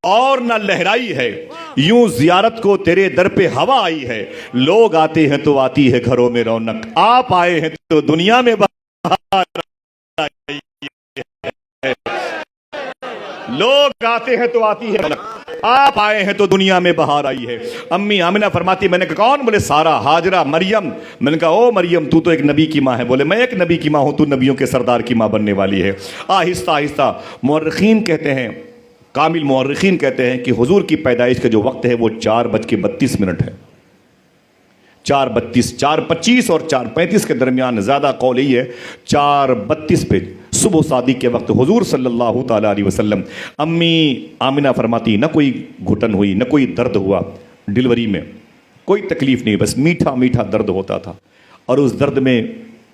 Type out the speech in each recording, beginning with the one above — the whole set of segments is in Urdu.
اور نہ لہرائی ہے، یوں زیارت کو تیرے در پہ ہوا آئی ہے، لوگ آتے ہیں تو آتی ہے گھروں میں رونق، آپ آئے ہیں تو دنیا میں بہار آئی ہے، لوگ آتے ہیں تو آتی ہے رونق، آپ آئے ہیں تو دنیا میں بہار آئی ہے۔ امی آمنہ فرماتی میں نے کہا کون؟ بولے سارا، ہاجرہ، مریم۔ میں نے کہا او مریم تو ایک نبی کی ماں ہے۔ بولے میں ایک نبی کی ماں ہوں، تو نبیوں کے سردار کی ماں بننے والی ہے۔ آہستہ آہستہ مورخین کہتے ہیں، کامل مورخین کہتے ہیں کہ حضور کی پیدائش کا جو وقت ہے وہ 4:32 ہے، 4:32، 4:25 اور 4:35 کے درمیان، زیادہ قول ہی ہے 4:32 پہ صبح صادق کے وقت حضور صلی اللہ تعالیٰ علیہ وسلم۔ امی آمنہ فرماتی نہ کوئی گھٹن ہوئی، نہ کوئی درد ہوا، ڈیلیوری میں کوئی تکلیف نہیں، بس میٹھا میٹھا درد ہوتا تھا، اور اس درد میں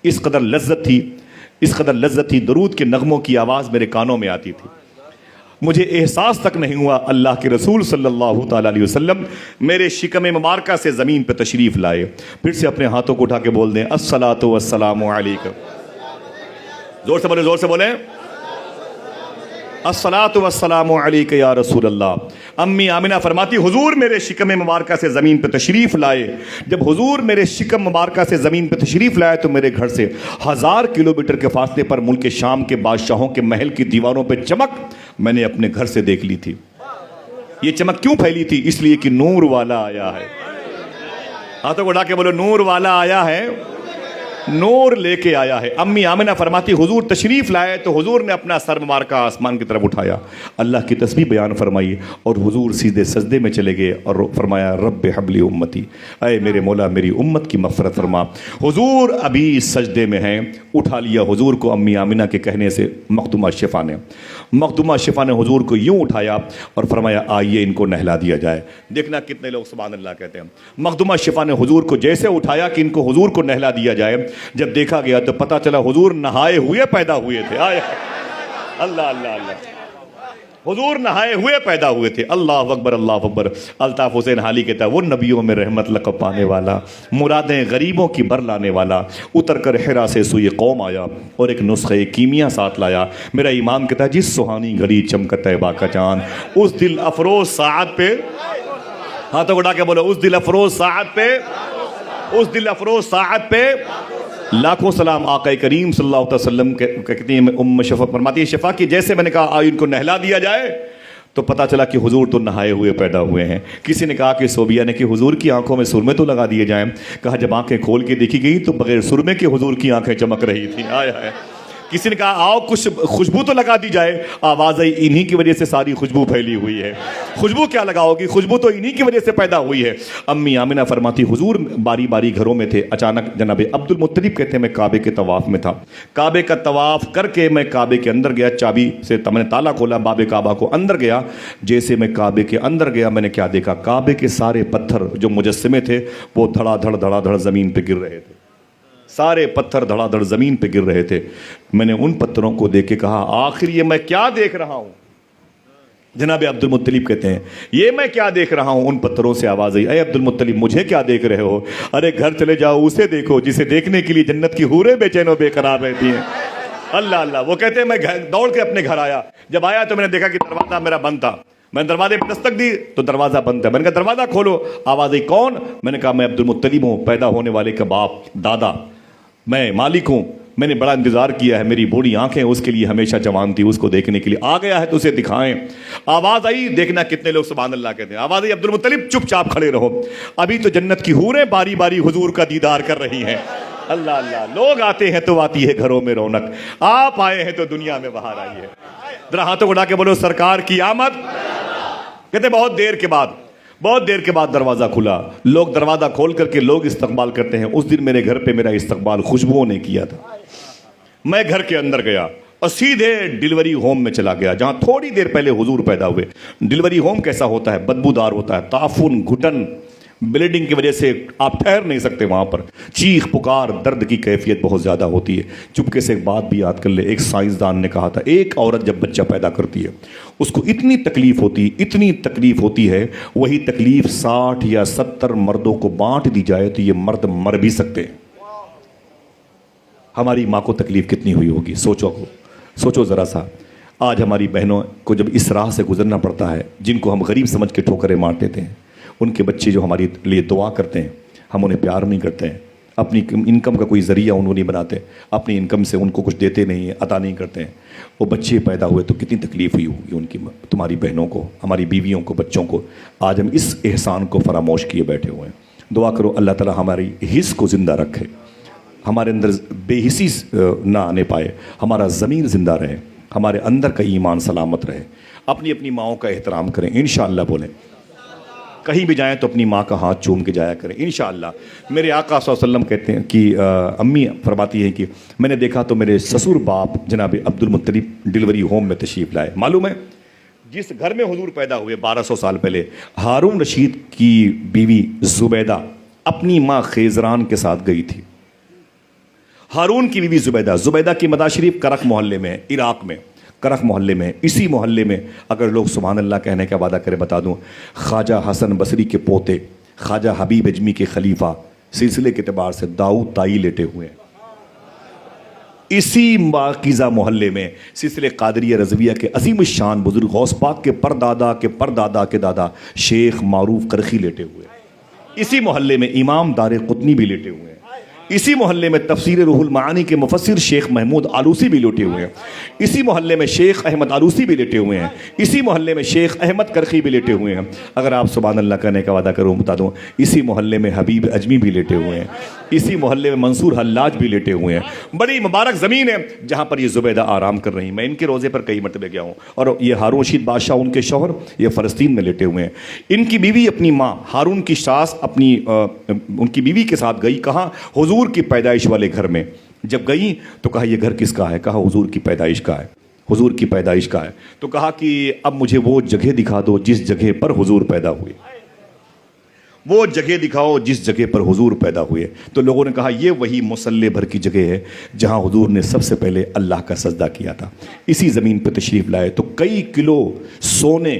اس قدر لذت تھی، اس قدر لذت تھی، درود کے نغموں کی آواز میرے کانوں میں آتی تھی، مجھے احساس تک نہیں ہوا اللہ کے رسول صلی اللہ تعالیٰ علیہ وسلم میرے شکم مبارکہ سے زمین پہ تشریف لائے۔ پھر سے اپنے ہاتھوں کو اٹھا کے بول دیں الصلاۃ والسلام علیکم، زور سے بولیں، زور سے بولیں، الصلاۃ والسلام علیک یا رسول اللہ۔ امی آمنہ فرماتی حضور میرے شکم مبارکہ سے زمین پہ تشریف لائے، جب حضور میرے شکم مبارکہ سے زمین پہ تشریف لائے تو میرے گھر سے 1000 کلومیٹر کے فاصلے پر ملک شام کے بادشاہوں کے محل کی دیواروں پہ چمک میں نے اپنے گھر سے دیکھ لی تھی۔ یہ چمک کیوں پھیلی تھی؟ اس لیے کہ نور والا آیا ہے۔ ہاتھوں کو اٹھا کے بولو نور والا آیا ہے، نور لے کے آیا ہے۔ امی آمنہ فرماتی حضور تشریف لائے تو حضور نے اپنا سر مبارکہ آسمان کی طرف اٹھایا، اللہ کی تسبیح بیان فرمائی، اور حضور سیدھے سجدے میں چلے گئے اور فرمایا رب حبلی امتی، اے میرے مولا میری امت کی مغفرت فرما۔ حضور ابھی سجدے میں ہیں، اٹھا لیا حضور کو امی آمنہ کے کہنے سے مخدومہ شفا نے۔ مخدومہ شفا نے حضور کو یوں اٹھایا اور فرمایا آئیے ان کو نہلا دیا جائے۔ دیکھنا کتنے لوگ سبحان اللہ کہتے ہیں۔ مخدومہ شفا نے حضور کو جیسے اٹھایا کہ ان کو حضور کو نہلا دیا جائے، جب دیکھا گیا تو پتا چلا حضور نہائے ہوئے پیدا ہوئے تھے۔ آئے اللہ اللہ اللہ، حضور نہائے ہوئے پیدا ہوئے تھے۔ اللہ اکبر، اللہ اکبر۔ الطاف حسین حالی کہتا ہے وہ نبیوں میں رحمت لقب پانے والا، مرادیں غریبوں کی بر لانے والا، اتر کر حرا سے سوئی قوم آیا اور ایک نسخہ کیمیا ساتھ لایا۔ میرا امام کہتا ہے جس سہانی گھڑی چمکتا ہے با کا چاند، اس دل افروز ساعت پہ، ہاتھوں کو اٹھا کے بولو اس دل افروز ساعت پہ، اس دل افروز ساعت پہ لاکھوں سلام۔ آقا کریم صلی اللہ علیہ وسلم کہتی ہیں ام شفا فرماتی ہے شفا کی جیسے میں نے کہا آئے ان کو نہلا دیا جائے تو پتا چلا کہ حضور تو نہائے ہوئے پیدا ہوئے ہیں۔ کسی نے کہا کہ صوبیہ نے کہ حضور کی آنکھوں میں سرمے تو لگا دیے جائیں، کہا جب آنکھیں کھول کے دیکھی گئی تو بغیر سرمے کے حضور کی آنکھیں چمک رہی تھیں۔ آئے آئے۔ کسی نے کہا آؤ کچھ خوشبو تو لگا دی جائے، آواز آئی انہی کی وجہ سے ساری خوشبو پھیلی ہوئی ہے۔ خوشبو کیا لگاؤ گی؟ خوشبو تو انہی کی وجہ سے پیدا ہوئی ہے۔ امی آمنہ فرماتی حضور باری باری گھروں میں تھے، اچانک جناب عبد المطلب کہتے ہیں میں کعبے کے طواف میں تھا، کعبے کا طواف کر کے میں کعبے کے اندر گیا، چابی سے میں نے تالا کھولا باب کعبہ کو، اندر گیا، جیسے میں کعبے کے اندر گیا میں نے کیا دیکھا؟ کعبے کے سارے پتھر جو مجسمے تھے وہ دھڑا دھڑ زمین پہ گر رہے تھے، سارے پتھر دھڑا دھڑ زمین پہ گر رہے تھے۔ میں نے ان پتھروں کو دیکھ کے کہا آخر یہ میں کیا دیکھ رہا ہوں؟ جناب عبد المطلب کہتے ہیں یہ میں کیا دیکھ رہا ہوں؟ ان پتھروں سے آواز آئی اے عبد المطلب مجھے کیا دیکھ رہے ہو؟ ارے گھر چلے جاؤ اسے دیکھو جسے دیکھنے کے لیے جنت کی حوریں بے چین و بے قرار رہتی ہیں۔ اللہ اللہ۔ وہ کہتے ہیں میں دوڑ کے اپنے گھر آیا، جب آیا تو میں نے دیکھا کہ دروازہ میرا بند تھا، میں نے دروازے پہ دستک دی تو دروازہ بند ہے، میں نے کہا دروازہ کھولو، آواز آئی کون؟ میں نے کہا میں عبد المطلب ہوں، پیدا ہونے والے کا باپ دادا، میں مالک ہوں، میں نے بڑا انتظار کیا ہے، میری بوڑھی آنکھیں اس کے لیے ہمیشہ جوان تھی، اس کو دیکھنے کے لیے آ گیا ہے تو اسے دکھائیں۔ آواز آئی، دیکھنا کتنے لوگ سبحان اللہ کہتے ہیں، آواز آئی عبد المطلب چپ چاپ کھڑے رہو، ابھی تو جنت کی حوریں باری باری حضور کا دیدار کر رہی ہیں۔ اللہ اللہ۔ لوگ آتے ہیں تو آتی ہے گھروں میں رونق، آپ آئے ہیں تو دنیا میں بہار آئی ہے۔ ذرا ہاتھوں کو اٹھا کے بولو سرکار کی آمد۔ کہتے بہت دیر کے بعد دروازہ کھلا، لوگ دروازہ کھول کر کے لوگ استقبال کرتے ہیں۔ اس دن میرے گھر پہ میرا استقبال خوشبوؤں نے کیا تھا۔ میں گھر کے اندر گیا اور سیدھے ڈیلیوری ہوم میں چلا گیا جہاں تھوڑی دیر پہلے حضور پیدا ہوئے۔ ڈیلیوری ہوم کیسا ہوتا ہے؟ بدبودار ہوتا ہے، تعفن، گھٹن، بلیڈنگ کی وجہ سے آپ ٹھہر نہیں سکتے وہاں پر، چیخ پکار، درد کی کیفیت بہت زیادہ ہوتی ہے۔ چپکے سے ایک بات بھی یاد کر لے، ایک سائنسدان نے کہا تھا ایک عورت جب بچہ پیدا کرتی ہے اس کو اتنی تکلیف ہوتی ہے، وہی تکلیف 60 یا 70 مردوں کو بانٹ دی جائے تو یہ مرد مر بھی سکتے ہیں۔ ہماری ماں کو تکلیف کتنی ہوئی ہوگی، سوچو ذرا سا۔ آج ہماری بہنوں کو جب اس راہ سے گزرنا پڑتا ہے، جن کو ہم غریب سمجھ کے ٹھوکریں مارتے تھے، ان کے بچے جو ہماری لیے دعا کرتے ہیں، ہم انہیں پیار نہیں کرتے ہیں، اپنی انکم کا کوئی ذریعہ ان کو نہیں بناتے، اپنی انکم سے ان کو کچھ دیتے نہیں ہیں، عطا نہیں کرتے ہیں، وہ بچے پیدا ہوئے تو کتنی تکلیف ہوئی ہوگی ان کی، تمہاری بہنوں کو، ہماری بیویوں کو، بچوں کو۔ آج ہم اس احسان کو فراموش کیے بیٹھے ہوئے ہیں۔ دعا کرو اللہ تعالی ہماری حس کو زندہ رکھے، ہمارے اندر بے حسی نہ آنے پائے، ہمارا ضمیر زندہ رہے، ہمارے اندر کا ایمان سلامت رہے، اپنی اپنی ماؤں کا احترام کریں، انشاءاللہ بولیں، کہیں بھی جائیں تو اپنی ماں کا ہاتھ چوم کے جایا کریں انشاءاللہ۔ میرے آقا صلی اللہ علیہ وسلم کہتے ہیں کہ امی فرماتی ہیں کہ میں نے دیکھا تو میرے سسر باپ جناب عبد المطلب ڈیلیوری ہوم میں تشریف لائے۔ معلوم ہے جس گھر میں حضور پیدا ہوئے 1200 سال پہلے، ہارون رشید کی بیوی زبیدہ اپنی ماں خیزران کے ساتھ گئی تھی۔ ہارون کی بیوی زبیدہ کی مدار شریف کرخ محلے میں، عراق میں کرخ محلے میں، اسی محلے میں اگر لوگ سبحان اللہ کہنے کا وعدہ کرے بتا دوں، خواجہ حسن بصری کے پوتے، خواجہ حبیب اجمی کے خلیفہ، سلسلے کے اعتبار سے داؤد تائی لیٹے ہوئے ہیں۔ اسی پاکیزہ محلے میں سلسلے قادریہ رضویہ کے عظیم الشان بزرگ غوث پاک کے پردادا کے پردادا کے دادا شیخ معروف کرخی لیٹے ہوئے ہیں۔ اسی محلے میں امام دار قطنی بھی لیٹے ہوئے ہیں۔ اسی محلے میں تفسیر روح المعانی کے مفسر شیخ محمود آلوسی بھی لیٹے ہوئے ہیں۔ اسی محلے میں شیخ احمد آلوسی بھی لیٹے ہوئے ہیں۔ اسی محلے میں شیخ احمد کرخی بھی لیٹے ہوئے ہیں۔ اگر آپ سبحان اللہ کہنے کا وعدہ کروں بتا دوں، اسی محلے میں حبیب اجمی بھی لیٹے ہوئے ہیں۔ اسی محلے میں منصور حلاج بھی لیٹے ہوئے ہیں۔ بڑی مبارک زمین ہے جہاں پر یہ زبیدہ آرام کر رہی ہیں۔ میں ان کے روزے پر کئی مرتبہ گیا ہوں، اور یہ ہارون رشید بادشاہ ان کے شوہر یہ فلسطین میں لیٹے ہوئے ہیں۔ ان کی بیوی اپنی ماں ہارون کی ساس اپنی ان کی بیوی کے ساتھ گئی، کہاں؟ حضور کی پیدائش والے گھر میں۔ جب گئی تو کہا یہ گھر کس کا ہے؟ کہا حضور کی پیدائش کا ہے، حضور کی پیدائش کا ہے۔ تو کہا کہ اب مجھے وہ جگہ دکھا دو جس جگہ پر حضور پیدا ہوئے، وہ جگہ دکھاؤ جس جگہ پر حضور پیدا ہوئے۔ تو لوگوں نے کہا یہ وہی مصلی بھر کی جگہ ہے جہاں حضور نے سب سے پہلے اللہ کا سجدہ کیا تھا۔ اسی زمین پہ تشریف لائے تو کئی کلو سونے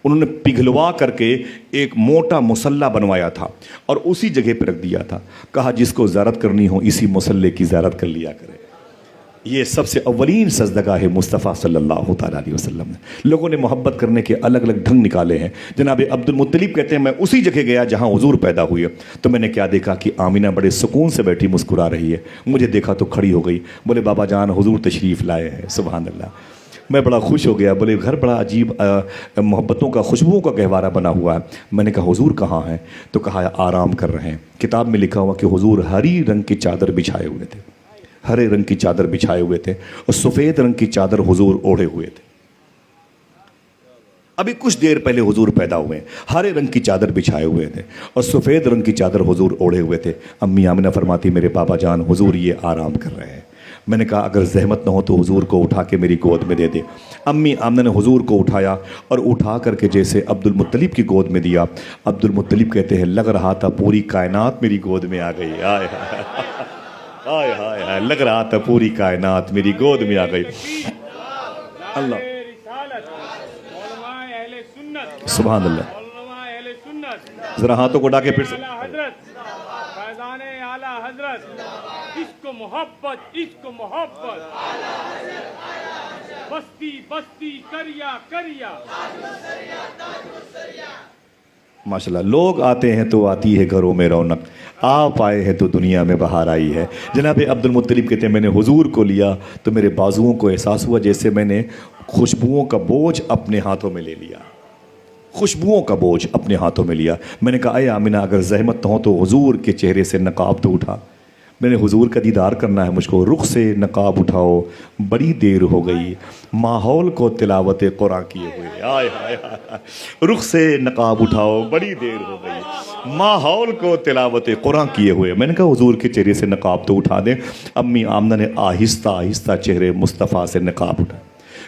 انہوں نے پگھلوا کر کے ایک موٹا مصلی بنوایا تھا اور اسی جگہ پہ رکھ دیا تھا۔ کہا جس کو زیارت کرنی ہو اسی مصلی کی زیارت کر لیا کرے۔ یہ سب سے اولین سجدگاہ مصطفیٰ صلی اللہ تعالیٰ علیہ وسلم نے۔ لوگوں نے محبت کرنے کے الگ الگ ڈھنگ نکالے ہیں۔ جناب عبد المطلب کہتے ہیں میں اسی جگہ گیا جہاں حضور پیدا ہوئے، تو میں نے کیا دیکھا کہ آمینہ بڑے سکون سے بیٹھی مسکرا رہی ہے۔ مجھے دیکھا تو کھڑی ہو گئی، بولے بابا جان حضور تشریف لائے ہیں۔ سبحان اللہ، میں بڑا خوش ہو گیا۔ بولے گھر بڑا عجیب محبتوں کا، خوشبوؤں کا گہوارہ بنا ہوا ہے۔ میں نے کہا حضور کہاں ہیں؟ تو کہا آرام کر رہے ہیں۔ کتاب میں لکھا ہوا کہ حضور ہری رنگ کی چادر بچھائے ہوئے تھے، ہرے رنگ کی چادر بچھائے ہوئے تھے، اور سفید رنگ کی چادر حضور اوڑھے ہوئے تھے۔ ابھی کچھ دیر پہلے حضور پیدا ہوئے، ہرے رنگ کی چادر بچھائے ہوئے تھے اور سفید رنگ کی چادر حضور اوڑھے ہوئے تھے۔ امی آمنہ فرماتی میرے بابا جان حضور یہ آرام کر رہے ہیں۔ میں نے کہا اگر زحمت نہ ہو تو حضور کو اٹھا کے میری گود میں دے دے۔ امی آمنہ نے حضور کو اٹھایا اور اٹھا کر کے جیسے عبد المطلب کی گود میں دیا۔ عبد المطلب کہتے ہیں لگ رہا تھا پوری کائنات میری گود میں آ گئی۔ آئے ہائے ہائے ہائے، لگ رہا تھا پوری کائنات میری گود میں آ گئی۔ اللہ سبحان اللہ، ذرا ہاتھوں کو ڈا کے پھر سے عشق و محبت، عشق و محبت، بستی بستی کریا کریا۔ ماشاءاللہ، لوگ آتے ہیں تو آتی ہے گھروں میں رونق، آپ آئے ہیں تو دنیا میں بہار آئی ہے۔ جناب عبد المطلب کہتے ہیں میں نے حضور کو لیا تو میرے بازوؤں کو احساس ہوا جیسے میں نے خوشبوؤں کا بوجھ اپنے ہاتھوں میں لے لیا، خوشبوؤں کا بوجھ اپنے ہاتھوں میں لیا۔ میں نے کہا اے آمنہ اگر زحمت نہ ہو تو حضور کے چہرے سے نقاب تو اٹھا، میں نے حضور کا دیدار کرنا ہے مجھ کو۔ رخ سے نقاب اٹھاؤ، بڑی دیر ہو گئی، ماحول کو تلاوت قرآن کیے ہوئے۔ آئے ہائے ہائے، رخ سے نقاب اٹھاؤ، بڑی دیر ہو گئی، ماحول کو تلاوت قرآن کیے ہوئے۔ میں نے کہا حضور کے چہرے سے نقاب تو اٹھا دیں۔ امی آمنہ نے آہستہ آہستہ چہرے مصطفیٰ سے نقاب اٹھا۔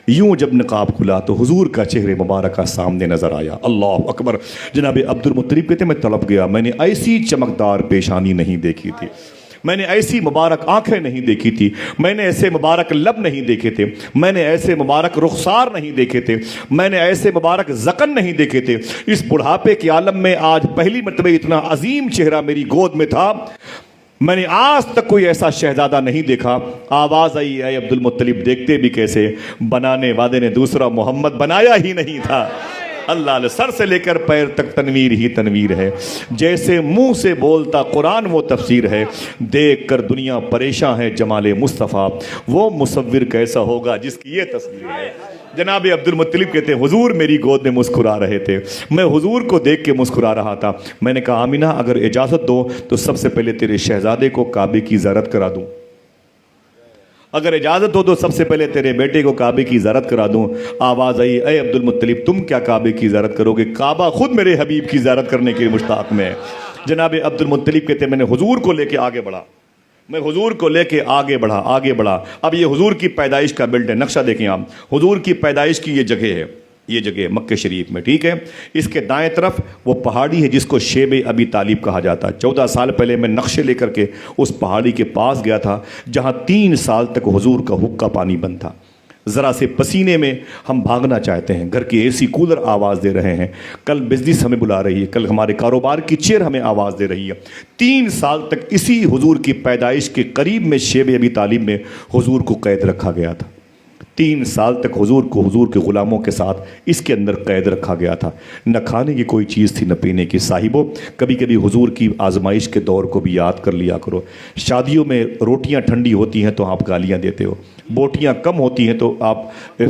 یوں جب نقاب کھلا تو حضور کا چہرے مبارکہ سامنے نظر آیا۔ اللہ اکبر۔ جناب عبد المطلب کہتے میں تڑپ گیا، میں نے ایسی چمکدار پیشانی نہیں دیکھی تھی، میں نے ایسی مبارک آنکھیں نہیں دیکھی تھی، میں نے ایسے مبارک لب نہیں دیکھے تھے، میں نے ایسے مبارک رخسار نہیں دیکھے تھے، میں نے ایسے مبارک ذقن نہیں دیکھے تھے۔ اس بڑھاپے کے عالم میں آج پہلی مرتبہ اتنا عظیم چہرہ میری گود میں تھا۔ میں نے آج تک کوئی ایسا شہزادہ نہیں دیکھا. آواز آئی اے عبد المطلب دیکھتے بھی کیسے, بنانے والے نے دوسرا محمد بنایا ہی نہیں تھا. اللہ علیہ, سر سے لے کر پیر تک تنویر ہی تنویر ہے. جیسے منہ سے بولتا قرآن وہ تفسیر ہے. دیکھ کر دنیا پریشان ہے جمال مصطفیٰ, وہ مصور کیسا ہوگا جس کی یہ تصویر ہے. جناب عبد المطلب کہتے ہیں حضور میری گود میں مسکرا رہے تھے, میں حضور کو دیکھ کے مسکرا رہا تھا. میں نے کہا آمینہ اگر اجازت دو تو سب سے پہلے تیرے شہزادے کو کعبے کی زیارت کرا دوں. اگر اجازت ہو تو سب سے پہلے تیرے بیٹے کو کعبے کی زیارت کرا دوں. آواز آئی اے عبد المطلب تم کیا کعبے کی زیارت کرو گے, کعبہ خود میرے حبیب کی زیارت کرنے کے مشتاق میں ہے. جناب عبد المطلب کہتے ہیں میں نے حضور کو لے کے آگے بڑھا, میں حضور کو لے کے آگے بڑھا. اب یہ حضور کی پیدائش کا بیلٹ ہے, نقشہ دیکھیں آپ, حضور کی پیدائش کی یہ جگہ ہے, یہ جگہ مکہ شریف میں, ٹھیک ہے. اس کے دائیں طرف وہ پہاڑی ہے جس کو شیب ابی طالب کہا جاتا ہے. 14 سال پہلے میں نقشے لے کر کے اس پہاڑی کے پاس گیا تھا جہاں 3 سال تک حضور کا حقہ پانی بند تھا. ذرا سے پسینے میں ہم بھاگنا چاہتے ہیں, گھر کی اے سی کولر آواز دے رہے ہیں, کل بزنس ہمیں بلا رہی ہے, کل ہمارے کاروبار کی چیئر ہمیں آواز دے رہی ہے. 3 سال تک اسی حضور کی پیدائش کے قریب میں شیب ابی طالب میں حضور کو قید رکھا گیا تھا. 3 سال تک حضور کو حضور کے غلاموں کے ساتھ اس کے اندر قید رکھا گیا تھا. نہ کھانے کی کوئی چیز تھی نہ پینے کی. صاحبوں کبھی کبھی حضور کی آزمائش کے دور کو بھی یاد کر لیا کرو. شادیوں میں روٹیاں ٹھنڈی ہوتی ہیں تو آپ گالیاں دیتے ہو, بوٹیاں کم ہوتی ہیں تو آپ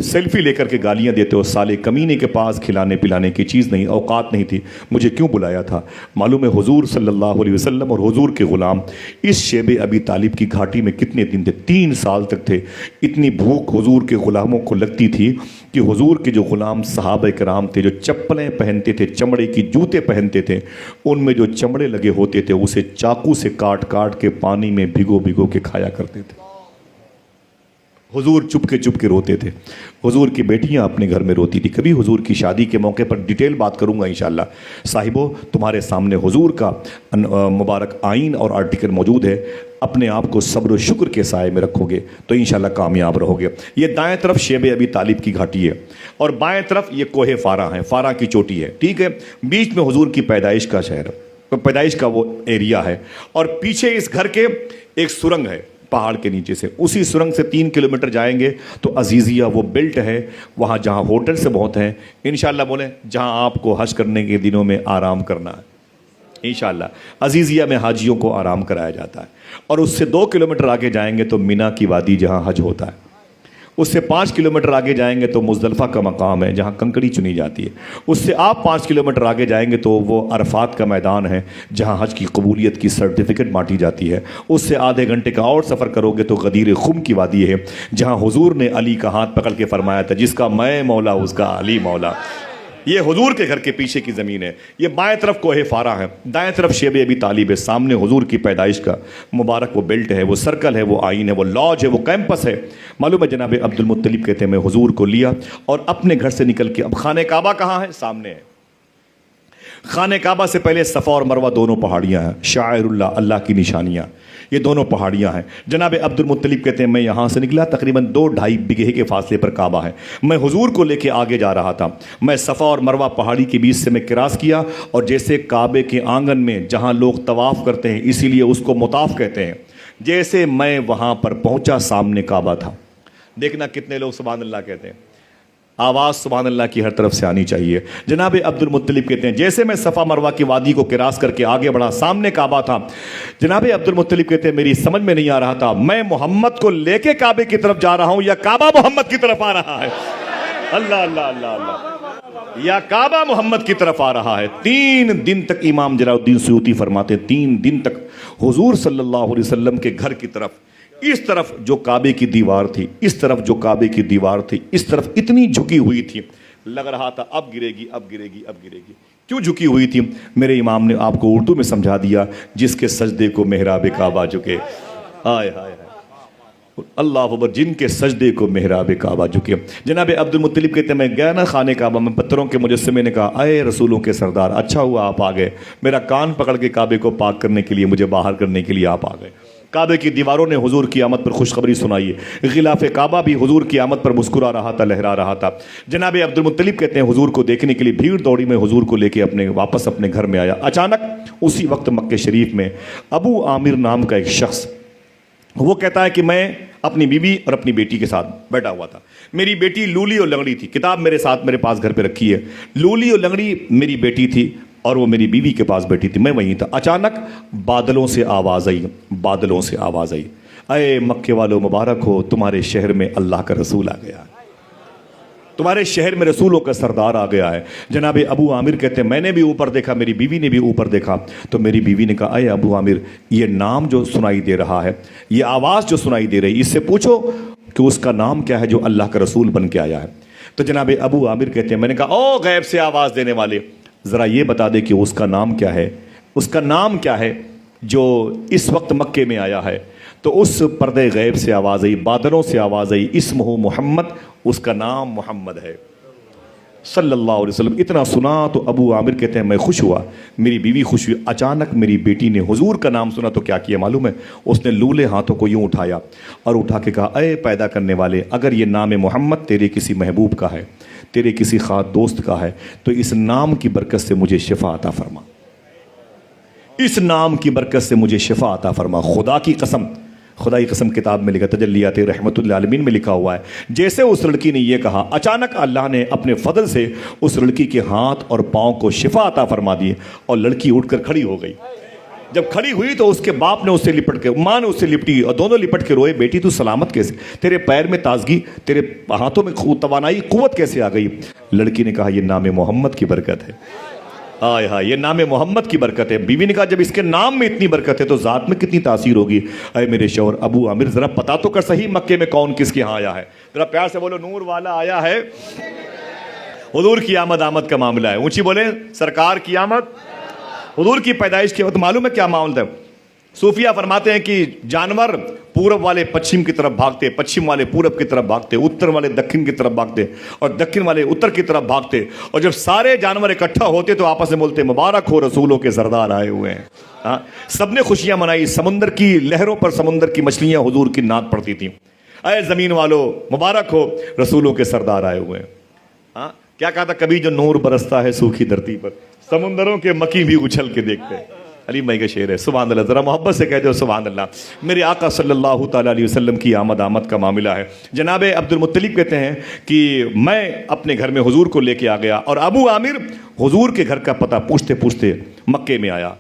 سیلفی لے کر کے گالیاں دیتے ہو. سالے کمینے کے پاس کھلانے پلانے کی چیز نہیں, اوقات نہیں تھی. مجھے کیوں بلایا تھا معلوم ہے, حضور صلی اللہ علیہ وسلم اور حضور کے غلام اس شیب ابی طالب کی گھاٹی میں کتنے دن تھے, 3 سال تک تھے. اتنی بھوک حضور کے غلاموں کو لگتی تھی کہ حضور کے جو غلام صحابہ کرام تھے جو چپلیں پہنتے تھے, چمڑے کی جوتے پہنتے تھے, ان میں جو چمڑے لگے ہوتے تھے اسے چاقو سے کاٹ کاٹ کے پانی میں بھگو کے کھایا کرتے تھے. حضور چپ کے روتے تھے. حضور کی بیٹیاں اپنے گھر میں روتی تھی. کبھی حضور کی شادی کے موقع پر ڈیٹیل بات کروں گا انشاءاللہ. صاحبوں تمہارے سامنے حضور کا مبارک آئین اور آرٹیکل موجود ہے. اپنے آپ کو صبر و شکر کے سائے میں رکھو گے تو انشاءاللہ کامیاب رہو گے. یہ دائیں طرف شیب ابی طالب کی گھاٹی ہے اور بائیں طرف یہ کوہ فاراں ہے, فاراں کی چوٹی ہے, ٹھیک ہے. بیچ میں حضور کی پیدائش کا شہر, پیدائش کا وہ ایریا ہے, اور پیچھے اس گھر کے ایک سرنگ ہے پہاڑ کے نیچے سے. اسی سرنگ سے 3 کلومیٹر جائیں گے تو عزیزیہ وہ بیلٹ ہے, وہاں جہاں ہوٹل سے بہت ہیں انشاءاللہ, بولیں جہاں آپ کو حج کرنے کے دنوں میں آرام کرنا ہے انشاءاللہ. عزیزیہ میں حاجیوں کو آرام کرایا جاتا ہے. اور اس سے 2 کلومیٹر آگے جائیں گے تو مینا کی وادی جہاں حج ہوتا ہے. اس سے 5 کلومیٹر آگے جائیں گے تو مزدلفہ کا مقام ہے جہاں کنکڑی چنی جاتی ہے. اس سے آپ 5 کلومیٹر آگے جائیں گے تو وہ عرفات کا میدان ہے جہاں حج کی قبولیت کی سرٹیفکیٹ بانٹی جاتی ہے. اس سے آدھے گھنٹے کا اور سفر کرو گے تو غدیر خم کی وادی ہے جہاں حضور نے علی کا ہاتھ پکڑ کے فرمایا تھا جس کا میں مولا اس کا علی مولا. یہ حضور کے گھر کے پیچھے کی زمین ہے. یہ بائیں طرف کوہ فاراں ہے, دائیں طرف شیب ابی طالب ہے, سامنے حضور کی پیدائش کا مبارک وہ بیلٹ ہے, وہ سرکل ہے, وہ آئین ہے, وہ لاج ہے, وہ کیمپس ہے. معلوم ہے جناب عبد المطلب کہتے ہیں میں حضور کو لیا اور اپنے گھر سے نکل کے, اب خانہ کعبہ کہاں ہے, سامنے ہے. خانہ کعبہ سے پہلے صفا اور مروہ دونوں پہاڑیاں ہیں, شاعر اللہ, اللہ کی نشانیاں, یہ دونوں پہاڑیاں ہیں. جناب عبد المطلب کہتے ہیں میں یہاں سے نکلا, تقریباً 2-2.5 بیگھے کے فاصلے پر کعبہ ہے. میں حضور کو لے کے آگے جا رہا تھا. میں صفا اور مروہ پہاڑی کے بیچ سے میں کراس کیا, اور جیسے کعبے کے آنگن میں جہاں لوگ طواف کرتے ہیں اسی لیے اس کو مطاف کہتے ہیں, جیسے میں وہاں پر پہنچا سامنے کعبہ تھا. دیکھنا کتنے لوگ سبحان اللہ کہتے ہیں. آواز سبحان اللہ کی ہر طرف سے آنی چاہیے. جناب عبد المطلب کہتے ہیں جیسے میں صفا مروہ کی وادی کو کراس کر کے آگے بڑھا, سامنے کعبہ تھا. جناب عبد المطلب کہتے ہیں میری سمجھ میں نہیں آ رہا تھا میں محمد کو لے کے کعبے کی طرف جا رہا ہوں یا کعبہ محمد کی طرف آ رہا ہے. اللہ اللہ اللہ اللہ, یا کعبہ محمد کی طرف آ رہا ہے. 3 دن تک امام جلال الدین سیوطی فرماتے 3 دن تک حضور صلی اللہ علیہ وسلم کے گھر کی طرف, اس طرف جو کعبے کی دیوار تھی, اس طرف جو کعبے کی دیوار تھی, اس طرف اتنی جھکی ہوئی تھی, لگ رہا تھا اب گرے گی اب گرے گی اب گرے گی. کیوں جھکی ہوئی تھی؟ میرے امام نے آپ کو اردو میں سمجھا دیا, جس کے سجدے کو محراب کعبہ جھکے. ہائے ہائے اللہ اکبر, جن کے سجدے کو محراب کعبہ جھکے. جناب عبد المطلب کہتے ہیں میں گیا نا خانہ کعبہ میں, پتھروں کے مجسمے نے کہا اے رسولوں کے سردار اچھا ہوا آپ آ گئے, میرا کان پکڑ کے کعبے کو پاک کرنے کے لیے, مجھے باہر کرنے کے لیے آپ آ گئے. کعبے کی دیواروں نے حضور کی آمد پر خوشخبری سنائی ہے. غلاف کعبہ بھی حضور کی آمد پر مسکرا رہا تھا, لہرا رہا تھا. جناب عبد المطلب کہتے ہیں حضور کو دیکھنے کے لیے بھیڑ دوڑی میں حضور کو لے کے واپس اپنے گھر میں آیا. اچانک اسی وقت مکہ شریف میں ابو عامر نام کا ایک شخص، وہ کہتا ہے کہ میں اپنی بیوی اور اپنی بیٹی کے ساتھ بیٹھا ہوا تھا. میری بیٹی لولی اور لنگڑی تھی. کتاب میرے ساتھ میرے پاس گھر پہ رکھی ہے. لولی اور لنگڑی میری بیٹی تھی اور وہ میری بیوی کے پاس بیٹھی تھی، میں وہیں تھا. اچانک بادلوں سے آواز آئی، بادلوں سے آواز آئی، اے مکے والوں مبارک ہو، تمہارے شہر میں اللہ کا رسول آ گیا، تمہارے شہر میں رسولوں کا سردار آ گیا ہے. جناب ابو عامر کہتے ہیں میں نے بھی اوپر دیکھا، میری بیوی نے بھی اوپر دیکھا، تو میری بیوی نے کہا اے ابو عامر، یہ نام جو سنائی دے رہا ہے، یہ آواز جو سنائی دے رہی، اس سے پوچھو کہ اس کا نام کیا ہے جو اللہ کا رسول بن کے آیا ہے. تو جناب ابو عامر کہتے ہیں میں نے کہا او غیب سے آواز دینے والے، ذرا یہ بتا دے کہ اس کا نام کیا ہے، اس کا نام کیا ہے جو اس وقت مکے میں آیا ہے. تو اس پردے غیب سے آواز آئی، بادلوں سے آواز آئی، اسمہ محمد، اس کا نام محمد ہے صلی اللہ علیہ وسلم. اتنا سنا تو ابو عامر کہتے ہیں میں خوش ہوا، میری بیوی خوش ہوئی. اچانک میری بیٹی نے حضور کا نام سنا تو کیا کیا معلوم ہے؟ اس نے لولے ہاتھوں کو یوں اٹھایا اور اٹھا کے کہا اے پیدا کرنے والے، اگر یہ نام محمد تیرے کسی محبوب کا ہے، تیرے کسی خاص دوست کا ہے، تو اس نام کی برکت سے مجھے شفا عطا فرما، اس نام کی برکت سے مجھے شفا عطا فرما. خدا کی قسم، خدا کی قسم کتاب میں لکھا، تجلیات رحمت للعالمین میں لکھا ہوا ہے، جیسے اس لڑکی نے یہ کہا اچانک اللہ نے اپنے فضل سے اس لڑکی کے ہاتھ اور پاؤں کو شفا عطا فرما دی اور لڑکی اٹھ کر کھڑی ہو گئی. جب کھڑی ہوئی تو اس کے باپ نے اس سے لپٹ کے، ماں نے اس سے لپٹی اور دونوں لپٹ کے روئے، بیٹی تو سلامت کیسے، تیرے پیر میں تازگی، تیرے ہاتھوں میں توانائی، قوت کیسے آ گئی؟ لڑکی نے کہا یہ نام محمد کی برکت ہے. آئے ہاں، یہ نام محمد کی برکت ہے. بیوی نے کہا جب اس کے نام میں اتنی برکت ہے تو ذات میں کتنی تاثیر ہوگی. اے میرے شوہر ابو عامر، ذرا پتا تو کر صحیح مکے میں کون کس کے ہاں آیا ہے. ذرا پیار سے بولو نور والا آیا ہے. حضور کی آمد کا معاملہ ہے. اونچی بولیں سرکار کی آمد. حضور کی پیدائش کے وقت معلوم ہے کیا معاملہ ہے؟ صوفیہ فرماتے ہیں کہ جانور پورب والے پچھم کی طرف بھاگتے، پچھم والے پورب کی طرف بھاگتے، اتر والے دکن کی طرف بھاگتے اور دکن والے اتر کی طرف بھاگتے، اور جب سارے جانور اکٹھا ہوتے تو آپس میں بولتے مبارک ہو رسولوں کے سردار آئے ہوئے ہیں. ہاں، سب نے خوشیاں منائی. سمندر کی لہروں پر سمندر کی مچھلیاں حضور کی نعت پڑتی تھیں، اے زمین والو مبارک ہو رسولوں کے سردار آئے ہوئے ہیں. ہاں، کیا کہا تھا؟ کبھی جو نور برستا ہے سوکھی دھرتی پر، سمندروں کے مکی بھی اچھل کے دیکھتے ہیں. علی مائی کا شعر ہے. سبحان اللہ، ذرا محبت سے کہہ دو سبحان اللہ. میرے آقا صلی اللہ تعالیٰ علیہ وسلم کی آمد کا معاملہ ہے. جناب عبد المطلب کہتے ہیں کہ میں اپنے گھر میں حضور کو لے کے آ گیا اور ابو عامر حضور کے گھر کا پتہ پوچھتے پوچھتے مکے میں آیا.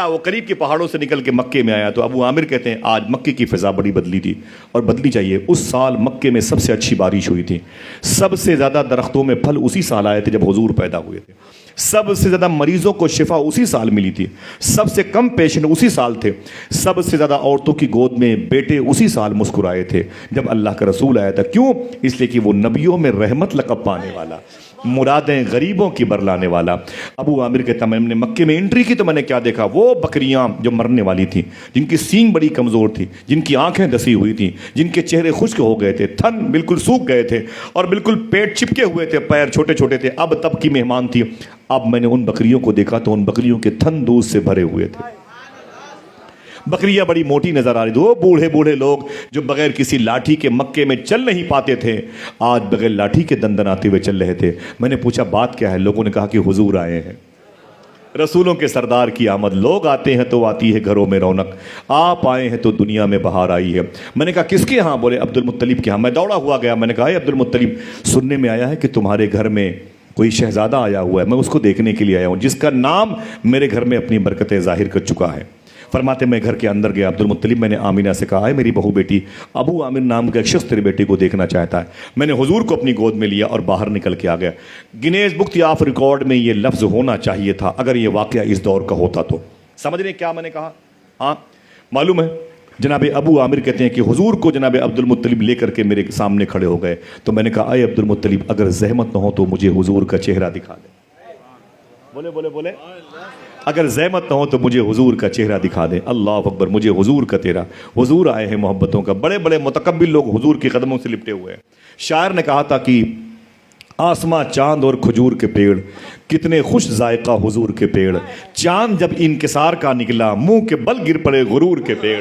وہ قریب کے پہاڑوں سے نکل کے مکے میں آیا. تو ابو عامر کہتے ہیں آج مکے کی فضا بڑی بدلی تھی اور بدلی چاہیے. اس سال مکے میں سب سے اچھی بارش ہوئی تھی، سب سے زیادہ درختوں میں پھل اسی سال آئے تھے جب حضور پیدا ہوئے تھے، سب سے زیادہ مریضوں کو شفا اسی سال ملی تھی، سب سے کم پیشنٹ اسی سال تھے، سب سے زیادہ عورتوں کی گود میں بیٹے اسی سال مسکرائے تھے جب اللہ کا رسول آیا تھا. کیوں؟ اس لیے کہ وہ نبیوں میں رحمت لقب پانے والا، مرادیں غریبوں کی برلانے والا. ابو عامر کے تمام نے مکے میں انٹری کی تو میں نے کیا دیکھا؟ وہ بکریاں جو مرنے والی تھیں، جن کی سینگ بڑی کمزور تھی، جن کی آنکھیں دسی ہوئی تھیں، جن کے چہرے خشک ہو گئے تھے، تھن بالکل سوکھ گئے تھے اور بالکل پیٹ چپکے ہوئے تھے، پیر چھوٹے چھوٹے تھے، اب تب کی مہمان تھی. اب میں نے ان بکریوں کو دیکھا تو ان بکریوں کے تھن دودھ سے بھرے ہوئے تھے. بکریاں بڑی موٹی نظر آ رہی تھی. وہ بوڑھے بوڑھے لوگ جو بغیر کسی لاٹھی کے مکے میں چل نہیں پاتے تھے، آج بغیر لاٹھی کے دندناتے ہوئے چل رہے تھے. میں نے پوچھا بات کیا ہے؟ لوگوں نے کہا کہ حضور آئے ہیں، رسولوں کے سردار کی آمد. لوگ آتے ہیں تو آتی ہے گھروں میں رونق، آپ آئے ہیں تو دنیا میں بہار آئی ہے. میں نے کہا کس کے ہاں؟ بولے عبد المطلب کے ہاں. میں دوڑا ہوا گیا. میں نے کہا اے عبد المطلب، سننے میں آیا ہے کہ تمہارے گھر میں کوئی شہزادہ آیا ہوا ہے، میں اس کو دیکھنے کے لیے آیا ہوں جس کا نام میرے گھر میں اپنی برکتیں ظاہر کر چکا ہے. فرماتے میں گھر کے اندر گیا. عبد المطلب، میں نے آمینہ سے کہا ہے میری بہو بیٹی ابو عامر نام کا ایک شخص تیرے بیٹے کو دیکھنا چاہتا ہے. میں نے حضور کو اپنی گود میں لیا اور باہر نکل کے آ گیا. گنیز بک آف ریکارڈ میں یہ لفظ ہونا چاہیے تھا اگر یہ واقعہ اس دور کا ہوتا تو. سمجھ رہے کیا میں نے کہا؟ ہاں معلوم ہے. جناب ابو عامر کہتے ہیں کہ حضور کو جناب عبد المطلب لے کر کے میرے سامنے کھڑے ہو گئے. تو میں نے کہا اے عبد المطلب، اگر زحمت نہ ہو تو مجھے حضور کا چہرہ دکھا دے. بولے بولے بولے، اگر زحمت نہ ہو تو مجھے حضور کا چہرہ دکھا دے. اللہ اکبر، مجھے حضور کا تیرا. حضور آئے ہیں محبتوں کا. بڑے بڑے متقبل لوگ حضور کے قدموں سے لپٹے ہوئے ہیں. شاعر نے کہا تھا کہ آسماں چاند اور کھجور کے پیڑ، کتنے خوش ذائقہ حضور کے پیڑ. چاند جب انکسار کا نکلا، منہ کے بل گر پڑے غرور کے پیڑ.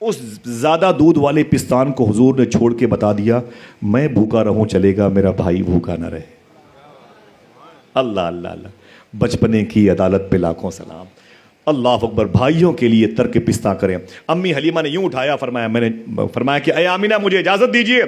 اس زیادہ دودھ والے پستان کو حضور نے چھوڑ کے بتا دیا میں بھوکا رہوں چلے گا، میرا بھائی بھوکا نہ رہے۔ اللہ اللہ اللہ، بچپنے کی عدالت پہ لاکھوں سلام۔ اللہ اکبر، بھائیوں کے لیے ترک پستہ کریں۔ امی حلیمہ نے یوں اٹھایا، میں نے فرمایا کہ اے آمینہ مجھے اجازت دیجیے۔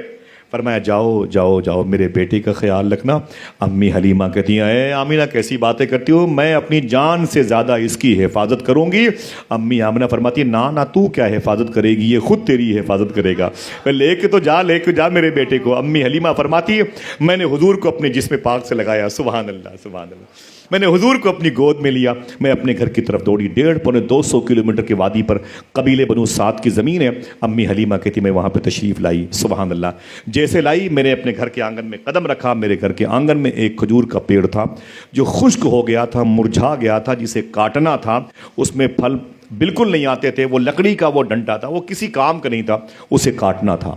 فرمایا جاؤ جاؤ جاؤ، میرے بیٹے کا خیال رکھنا۔ امی حلیمہ کہتی ہیں اے آمینہ کیسی باتیں کرتی ہو، میں اپنی جان سے زیادہ اس کی حفاظت کروں گی۔ امی آمینہ فرماتی ہے نہ تو کیا حفاظت کرے گی، یہ خود تیری حفاظت کرے گا، لے کے تو جا میرے بیٹے کو۔ امی حلیمہ فرماتی ہے میں نے حضور کو اپنے جسم پاک سے لگایا، سبحان اللہ سبحان اللہ، میں نے حضور کو اپنی گود میں لیا، میں اپنے گھر کی طرف دوڑی۔ 150-200 کلومیٹر کی وادی پر قبیلے بنو سعد کی زمین ہے۔ امی حلیمہ کہتی میں وہاں پہ تشریف لائی، سبحان اللہ۔ جیسے لائی میں نے اپنے گھر کے آنگن میں قدم رکھا، میرے گھر کے آنگن میں ایک کھجور کا پیڑ تھا جو خشک ہو گیا تھا، مرجھا گیا تھا، جسے کاٹنا تھا، اس میں پھل بالکل نہیں آتے تھے، وہ لکڑی کا وہ ڈنڈا تھا، وہ کسی کام کا نہیں تھا، اسے کاٹنا تھا۔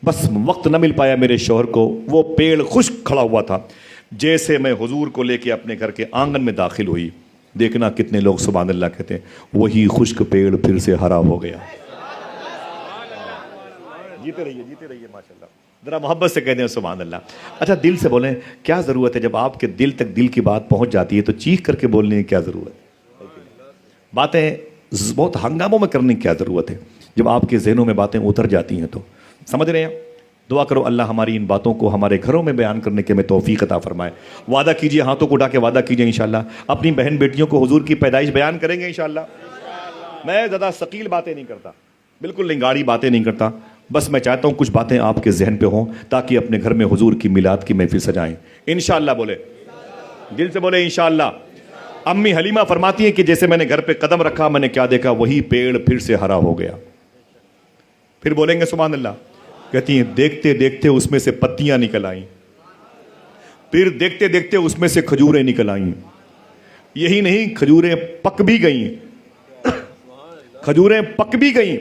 بس وقت نہ مل پایا میرے شوہر کو، وہ پیڑ خشک کھڑا ہوا تھا۔ جیسے میں حضور کو لے کے اپنے گھر کے آنگن میں داخل ہوئی، دیکھنا کتنے لوگ سبحان اللہ کہتے ہیں، وہی خشک پیڑ پھر سے ہرا ہو گیا۔ جیتے رہیے ماشاءاللہ، ذرا محبت سے کہتے ہیں سبحان اللہ۔ اچھا دل سے بولیں، کیا ضرورت ہے جب آپ کے دل تک دل کی بات پہنچ جاتی ہے تو چیخ کر کے بولنے کی کیا ضرورت ہے؟ باتیں بہت ہنگاموں میں کرنے کی کیا ضرورت ہے؟ جب آپ کے ذہنوں میں باتیں اتر جاتی ہیں تو سمجھ رہے ہیں؟ دعا کرو اللہ ہماری ان باتوں کو ہمارے گھروں میں بیان کرنے کے ہمیں توفیق عطا فرمائے۔ وعدہ کیجئے، ہاتھوں کو اٹھا کے وعدہ کیجئے انشاءاللہ اپنی بہن بیٹیوں کو حضور کی پیدائش بیان کریں گے انشاءاللہ۔ میں زیادہ ثقیل باتیں نہیں کرتا، بالکل نہیں گاڑی باتیں نہیں کرتا، بس میں چاہتا ہوں کچھ باتیں آپ کے ذہن پہ ہوں تاکہ اپنے گھر میں حضور کی میلاد کی محفل سجائیں انشاءاللہ۔ بولے دل سے بولے انشاءاللہ۔ امی حلیمہ فرماتی ہیں کہ جیسے میں نے گھر پہ قدم رکھا میں نے کیا دیکھا، وہی پیڑ پھر سے ہرا ہو گیا۔ پھر بولیں گے سبحان اللہ۔ کہتی ہیں دیکھتے دیکھتے اس میں سے پتیاں نکل آئیں، پھر دیکھتے دیکھتے اس میں سے کھجوریں نکل آئیں، یہی نہیں کھجوریں پک بھی گئیں، کھجوریں پک بھی گئیں۔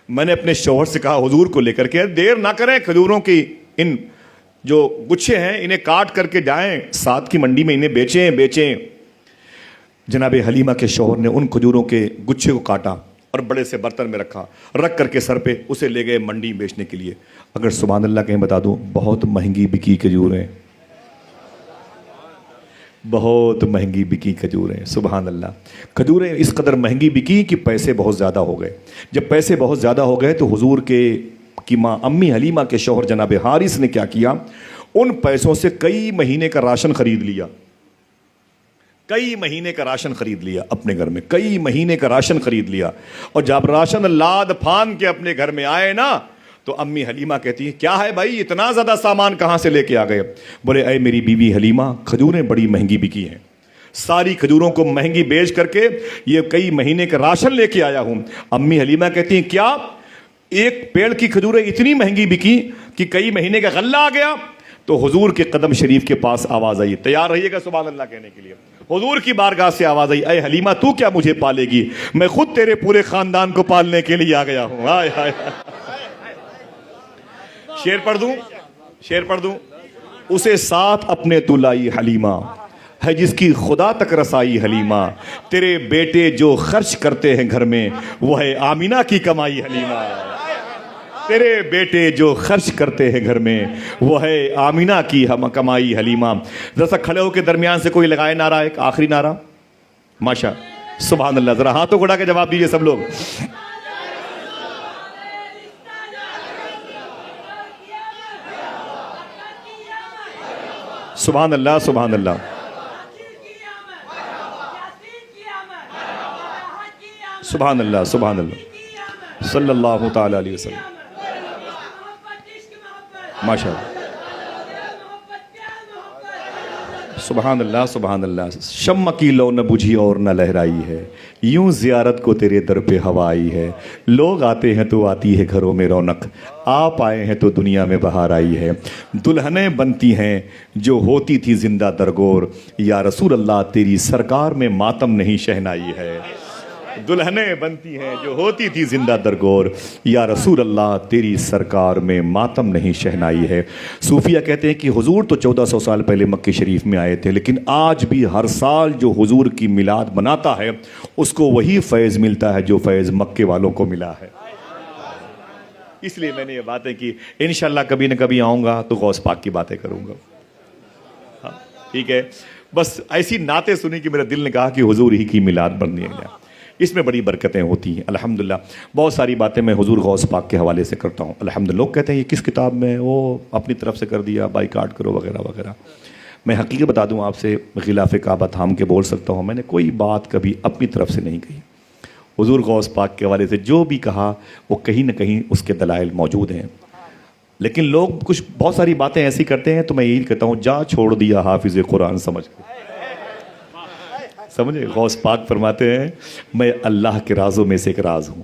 میں نے اپنے شوہر سے کہا حضور کو لے کر کے دیر نہ کریں، کھجوروں کی ان جو گچھے ہیں انہیں کاٹ کر کے جائیں ساتھ کی منڈی میں، انہیں بیچیں۔ جناب حلیمہ کے شوہر نے ان کھجوروں کے گچھے کو کاٹا اور بڑے سے برتن میں رکھا، رکھ کر کے سر پہ اسے لے گئے منڈی بیچنے کے لیے۔ اگر سبحان اللہ کہیں بتا دوں بہت مہنگی بکی کھجوریں، بہت مہنگی بکی کھجوریں، سبحان اللہ۔ کھجوریں اس قدر مہنگی بکی کہ پیسے بہت زیادہ ہو گئے۔ جب پیسے بہت زیادہ ہو گئے تو حضور کی ماں امی حلیمہ کے شوہر جناب حارث نے کیا کیا، ان پیسوں سے کئی مہینے کا راشن خرید لیا، کئی مہینے کا راشن خرید لیا اپنے گھر میں، کئی مہینے کا راشن خرید لیا۔ اور جب راشن لاد پھان کے اپنے گھر میں آئے نا تو امی حلیمہ کہتی ہے کیا ہے بھائی اتنا زیادہ سامان کہاں سے لے کے آ گئے؟ بولے اے میری بیوی حلیمہ کھجوریں بڑی مہنگی بکی ہیں، ساری کھجوروں کو مہنگی بیچ کر کے یہ کئی مہینے کا راشن لے کے آیا ہوں۔ امی حلیمہ کہتی ہیں کیا ایک پیڑ کی کھجوریں اتنی مہنگی بکی کہ کئی مہینے کا غلہ آ گیا؟ تو حضور کے قدم شریف کے پاس آواز آئی، تیار رہیے گا سبحان اللہ کہنے کے لیے۔ حضور کی بارگاہ سے آواز آئی اے حلیمہ تو کیا مجھے پالے گی، میں خود تیرے پورے خاندان کو پالنے کے لیے آ گیا ہوں۔ ہائے ہائے، شعر پڑھ دوں اسے ساتھ اپنے تو لائی حلیمہ، ہے جس کی خدا تک رسائی حلیمہ، تیرے بیٹے جو خرچ کرتے ہیں گھر میں وہ ہے آمینہ کی کمائی حلیمہ، تیرے بیٹے جو خرچ کرتے ہیں گھر میں وہ ہے آمینہ کی کمائی حلیمہ۔ ذرا سا کھڑے ہو کے درمیان سے کوئی لگائے نعرہ، ایک آخری نعرہ، ماشاء سبحان اللہ، ذرا ہاتھوں کو اٹھا کے جواب دیجئے سب لوگ۔ سبحان اللہ سبحان اللہ، سبحان اللہ سبحان اللہ، صلی اللہ تعالی علیہ وسلم، ماشاء اللہ، سبحان اللہ سبحان اللہ۔ شمع کی لو نہ بجھی اور نہ لہرائی ہے، یوں زیارت کو تیرے در پہ ہوا آئی ہے، لوگ آتے ہیں تو آتی ہے گھروں میں رونق، آپ آئے ہیں تو دنیا میں بہار آئی ہے، دلہنیں بنتی ہیں جو ہوتی تھی زندہ درگور، یا رسول اللہ تیری سرکار میں ماتم نہیں شہنائی ہے، دلہنیں بنتی ہیں جو ہوتی تھی زندہ درگور، یا رسول اللہ تیری سرکار میں ماتم نہیں شہنائی ہے۔ صوفیہ کہتے ہیں کہ حضور تو 1400 سال پہلے مکہ شریف میں آئے تھے، لیکن آج بھی ہر سال جو حضور کی میلاد مناتا ہے اس کو وہی فیض ملتا ہے جو فیض مکے والوں کو ملا ہے۔ اس لیے میں نے یہ باتیں کی. انشاءاللہ کبھی نہ کبھی آؤں گا تو غوث پاک کی باتیں کروں گا. ہاں ٹھیک ہے, بس ایسی نعتیں سنی کہ میرے دل نے کہا کہ حضور ہی کی میلاد بن گیا. اس میں بڑی برکتیں ہوتی ہیں الحمدللہ. بہت ساری باتیں میں حضور غوث پاک کے حوالے سے کرتا ہوں الحمدللہ. لوگ کہتے ہیں یہ کس کتاب میں, وہ اپنی طرف سے کر دیا, بائیکاٹ کرو وغیرہ وغیرہ. میں حقیقت بتا دوں آپ سے, غلاف کعبہ تھام کے بول سکتا ہوں, میں نے کوئی بات کبھی اپنی طرف سے نہیں کہی. حضور غوث پاک کے حوالے سے جو بھی کہا وہ کہیں نہ کہیں اس کے دلائل موجود ہیں. لیکن لوگ کچھ بہت ساری باتیں ایسی کرتے ہیں تو میں یہی کہتا ہوں جا چھوڑ دیا حافظ قرآن سمجھ کے. سمجھے, غوث پاک فرماتے ہیں میں اللہ کے رازوں میں سے ایک راز ہوں.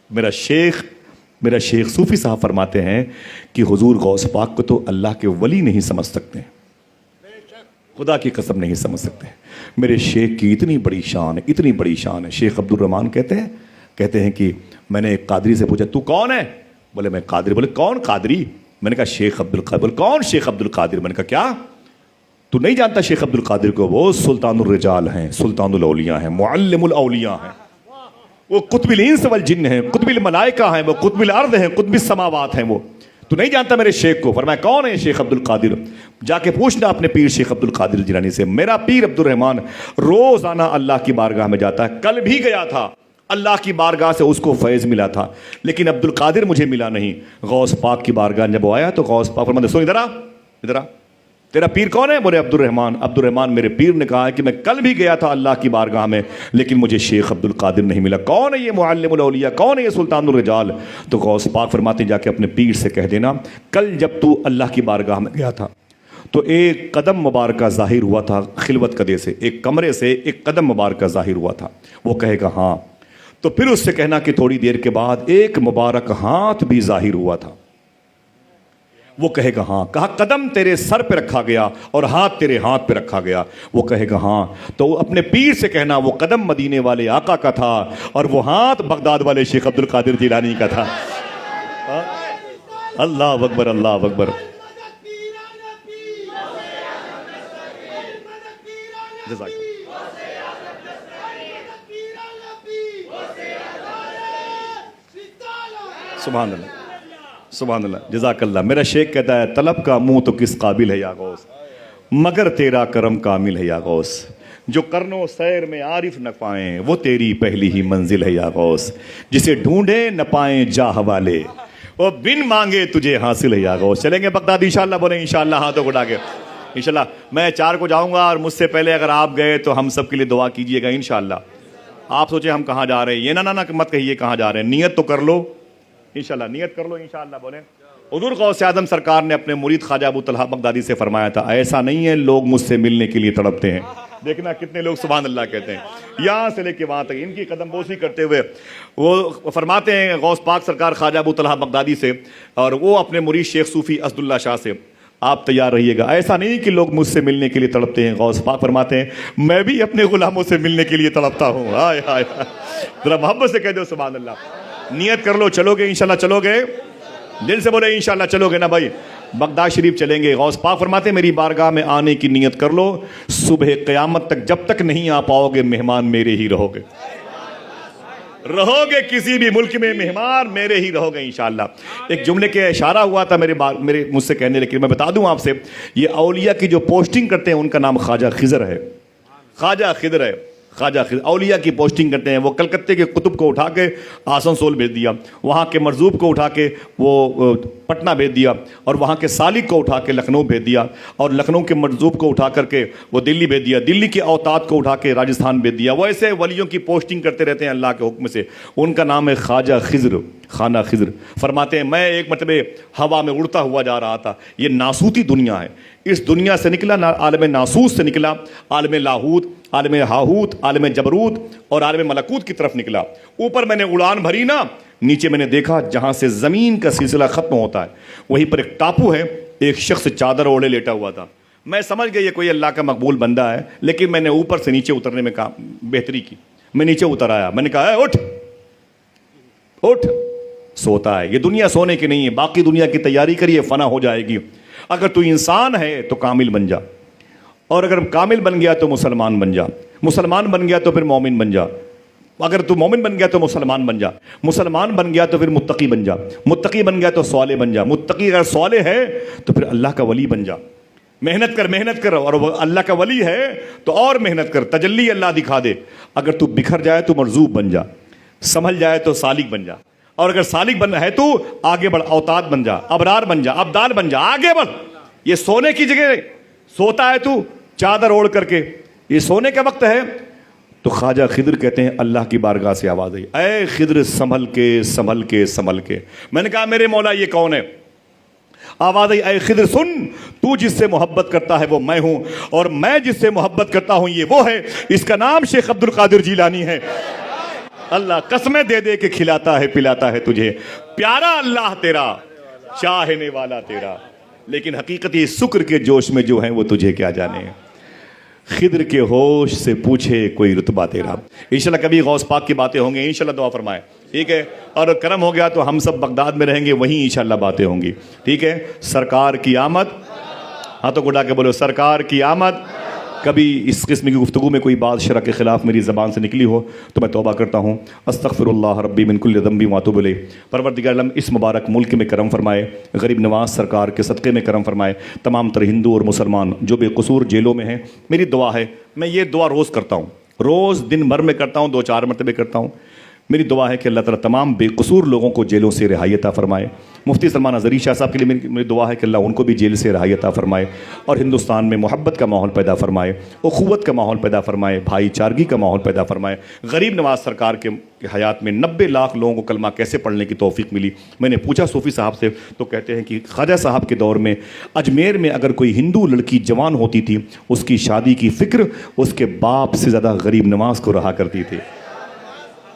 میرا شیخ صوفی صاحب فرماتے ہیں کہ حضور غوث پاک کو تو اللہ کے ولی نہیں سمجھ سکتے, خدا کی قسم نہیں سمجھ سکتے. میرے شیخ کی اتنی بڑی شان ہے, اتنی بڑی شان ہے. شیخ عبد الرحمان کہتے ہیں کہ میں نے ایک قادری سے پوچھا تو کون ہے؟ بولے میں قادری. بولے کون قادری؟ میں نے کہا شیخ عبد القادر. بولے کون شیخ عبد القادر؟ میں نے کہا کیا تو نہیں جانتا شیخ عبد القادر کو؟ وہ سلطان الرجال ہیں, سلطان الاولیاء ہیں, معلم الاولیاء ہیں, وہ قطب الانس والجن ہیں, قطب الملائکہ ہیں, وہ قطب الارض ہیں, قطب السماوات ہیں. وہ تو نہیں جانتا میرے شیخ کو؟ فرمایا کون ہے شیخ عبد القادر؟ جا کے پوچھنا اپنے پیر شیخ عبد القادر الجیلانی سے. میرا پیر عبد الرحمان روزانہ اللہ کی بارگاہ میں جاتا ہے. کل بھی گیا تھا, اللہ کی بارگاہ سے اس کو فیض ملا تھا, لیکن عبد القادر مجھے ملا نہیں. غوث پاک کی بارگاہ جب وہ آیا تو غوث پاک فرماتے سن ادھر آ, تیرا پیر کون ہے؟ بولے عبد الرحمان. عبد الرحمان میرے پیر نے کہا ہے کہ میں کل بھی گیا تھا اللہ کی بارگاہ میں لیکن مجھے شیخ عبد القادر نہیں ملا. کون ہے یہ معلم الاولیاء, کون ہے یہ سلطان الرجال؟ تو غوث پاک فرماتے جا کے اپنے پیر سے کہہ دینا کل جب تو اللہ کی بارگاہ میں گیا تھا تو ایک قدم مبارکہ ظاہر ہوا تھا خلوت قدے سے, ایک کمرے سے ایک قدم مبارکہ ظاہر ہوا تھا. وہ کہے گا ہاں, تو پھر اس سے کہنا کہ تھوڑی دیر کے بعد ایک مبارک ہاتھ بھی ظاہر ہوا تھا. وہ کہے گا ہاں. کہا قدم تیرے سر پہ رکھا گیا اور ہاتھ تیرے ہاتھ پہ رکھا گیا؟ وہ کہے گا ہاں. تو اپنے پیر سے کہنا وہ قدم مدینے والے آقا کا تھا اور وہ ہاتھ بغداد والے شیخ عبد القادر جیلانی کا تھا. اللہ اکبر, اللہ اکبر. سبحان اللہ, سبحان اللہ, جزاک اللہ. میرا شیخ کہتا ہے طلب کا منہ تو کس قابل ہے یا غوث, مگر تیرا کرم کامل ہے یا غوث. جو کرن و سیر میں عارف نہ پائیں وہ تیری پہلی ہی منزل ہے یا غوث. جسے ڈھونڈے نہ پائیں جا حوالے وہ بن مانگے تجھے حاصل ہے یا غوث. چلیں گے بغداد انشاءاللہ؟ بولیں انشاءاللہ ہاتھوں کو اٹھا کے انشاءاللہ. میں 4 کو جاؤں گا اور مجھ سے پہلے اگر آپ گئے تو ہم سب کے لیے دعا کیجئے گا انشاءاللہ. آپ سوچیں ہم کہاں جا رہے ہیں, یہ نہ مت کہیے کہاں جا رہے ہیں, نیت تو کر لو انشاءاللہ, نیت کر لو انشاءاللہ. بولیں حضور غوث اعظم سرکار نے اپنے مرید خواجہ ابو طلحہ بغدادی سے فرمایا تھا ایسا نہیں ہے لوگ مجھ سے ملنے کے لیے تڑپتے ہیں. دیکھنا کتنے لوگ سبحان اللہ کہتے ہیں, یہاں سے لے کے وہاں تک ان کی قدم بوسی کرتے ہوئے وہ فرماتے ہیں غوث پاک سرکار خواجہ ابو طلحہ بغدادی سے اور وہ اپنے مرید شیخ صوفی اسد اللہ شاہ سے, آپ تیار رہیے گا, ایسا نہیں کہ لوگ مجھ سے ملنے کے لیے تڑپتے ہیں. غوث پاک فرماتے ہیں میں بھی اپنے غلاموں سے ملنے کے لیے تڑپتا ہوں. ہائے ہائے, ذرا محبت سے کہہ دو سبحان اللہ. نیت کر لو, چلو گے انشاءاللہ, چلو گے دل سے بولے انشاءاللہ, چلو گے نا بھائی. بغداد شریف چلیں گے. غوث پاک فرماتے ہیں میری بارگاہ میں آنے کی نیت کر لو, صبح قیامت تک جب تک نہیں آ پاؤ گے مہمان میرے ہی رہو گے. رہو گے کسی بھی ملک میں مہمان میرے ہی رہو گے انشاءاللہ. ایک جملے کے اشارہ ہوا تھا میرے مجھ سے کہنے, لیکن میں بتا دوں آپ سے یہ اولیاء کی جو پوسٹنگ کرتے ہیں ان کا نام خواجہ خضر ہے. خواجہ خضر ہے, خواجہ خضر اولیاء کی پوسٹنگ کرتے ہیں. وہ کلکتے کے قطب کو اٹھا کے آسنسول بھیج دیا, وہاں کے مرزوق کو اٹھا کے وہ پٹنہ بھیج دیا, اور وہاں کے سالک کو اٹھا کے لکھنؤ بھیج دیا, اور لکھنؤ کے مرزوق کو اٹھا کر کے وہ دلی بھیج دیا, دلی کے اوتاد کو اٹھا کے راجستھان بھیج دیا. وہ ایسے ولیوں کی پوسٹنگ کرتے رہتے ہیں اللہ کے حکم سے. ان کا نام ہے خواجہ خضر, خانہ خضر. فرماتے ہیں میں ایک مرتبہ ہوا میں اڑتا ہوا جا رہا تھا. یہ ناسوتی دنیا ہے, اس دنیا سے نکلا عالم ناسوت سے نکلا, عالم لاہوت, عالم ہاہوت, عالم جبروت اور عالم ملکوت کی طرف نکلا. اوپر میں نے اڑان بھری نا, نیچے میں نے دیکھا جہاں سے زمین کا سلسلہ ختم ہوتا ہے وہیں پر ایک ٹاپو ہے, ایک شخص چادر اوڑے لیٹا ہوا تھا. میں سمجھ گیا یہ کوئی اللہ کا مقبول بندہ ہے, لیکن میں نے اوپر سے نیچے اترنے میں بہتری کی. میں نیچے اتر آیا, میں نے کہا اٹھ اٹھ, سوتا ہے. یہ دنیا سونے کی نہیں ہے, باقی دنیا کی تیاری کریے, فنا ہو جائے گی. اگر تو انسان ہے تو کامل بن جا, اور اگر کامل بن گیا تو مسلمان بن جا, مسلمان بن گیا تو پھر مومن بن جا, اگر تو مومن بن گیا تو مسلمان بن جا، مسلمان بن گیا تو پھر متقی بن جا، متقی بن گیا تو صالح بن جا، متقی اگر صالح ہے تو پھر اللہ کا ولی بن جا، محنت کر اور وہ اللہ کا ولی ہے تو اور محنت کر، تجلی اللہ دکھا دے۔ اگر تو بکھر جائے تو مرزوق بن جا، سنبھل جائے تو سالک بن جا، اور اگر سالک بن ہے تو آگے بڑھ، اوتاد بن جا، ابرار بن جا، ابدال بن جا، آگے بڑھ۔ یہ سونے کی جگہ سوتا ہے تو چادر اوڑھ کر کے، یہ سونے کا وقت ہے تو خواجہ خضر کہتے ہیں اللہ کی بارگاہ سے آواز آئی، اے خضر سنبھل کے سنبھل کے سنبھل کے۔ میں نے کہا میرے مولا یہ کون ہے؟ آواز آئی، اے خضر سن، تو جس سے محبت کرتا ہے وہ میں ہوں، اور میں جس سے محبت کرتا ہوں یہ وہ ہے، اس کا نام شیخ عبد القادر جیلانی ہے۔ اللہ قسمیں دے دے کے کھلاتا ہے پلاتا ہے تجھے، پیارا اللہ تیرا، چاہنے والا تیرا، لیکن حقیقت یہ شکر کے جوش میں جو ہیں وہ تجھے کیا جانے ہیں۔ خضر کے ہوش سے پوچھے کوئی رتبہ تیرا۔ انشاءاللہ کبھی غوث پاک کی باتیں ہوں گی، انشاءاللہ دعا فرمائے، ٹھیک ہے؟ اور کرم ہو گیا تو ہم سب بغداد میں رہیں گے، وہیں انشاءاللہ باتیں ہوں گی، ٹھیک ہے؟ سرکار کی آمد، ہاتھوں کو اٹھا کے بولو سرکار کی آمد۔ کبھی اس قسم کی گفتگو میں کوئی بات شرع کے خلاف میری زبان سے نکلی ہو تو میں توبہ کرتا ہوں، استغفر اللہ ربی من کل ذنب واتوب الیہ۔ پروردگار عالم اس مبارک ملک میں کرم فرمائے، غریب نواز سرکار کے صدقے میں کرم فرمائے، تمام تر ہندو اور مسلمان جو بے قصور جیلوں میں ہیں۔ میری دعا ہے، میں یہ دعا روز کرتا ہوں، روز دن بھر میں کرتا ہوں، 2-4 مرتبہ کرتا ہوں۔ میری دعا ہے کہ اللہ تعالیٰ تمام بے قصور لوگوں کو جیلوں سے رہائی عطا فرمائے۔ مفتی سلمان اظہری شاہ صاحب کے لیے میری دعا ہے کہ اللہ ان کو بھی جیل سے رہائی عطا فرمائے، اور ہندوستان میں محبت کا ماحول پیدا فرمائے، اخوت کا ماحول پیدا فرمائے، بھائی چارگی کا ماحول پیدا فرمائے۔ غریب نواز سرکار کے حیات میں 90 لاکھ لوگوں کو کلمہ کیسے پڑھنے کی توفیق ملی؟ میں نے پوچھا صوفی صاحب سے تو کہتے ہیں کہ خواجہ صاحب کے دور میں اجمیر میں اگر کوئی ہندو لڑکی جوان ہوتی تھی، اس کی شادی کی فکر اس کے باپ سے زیادہ غریب نواز کو رہا کرتی تھی۔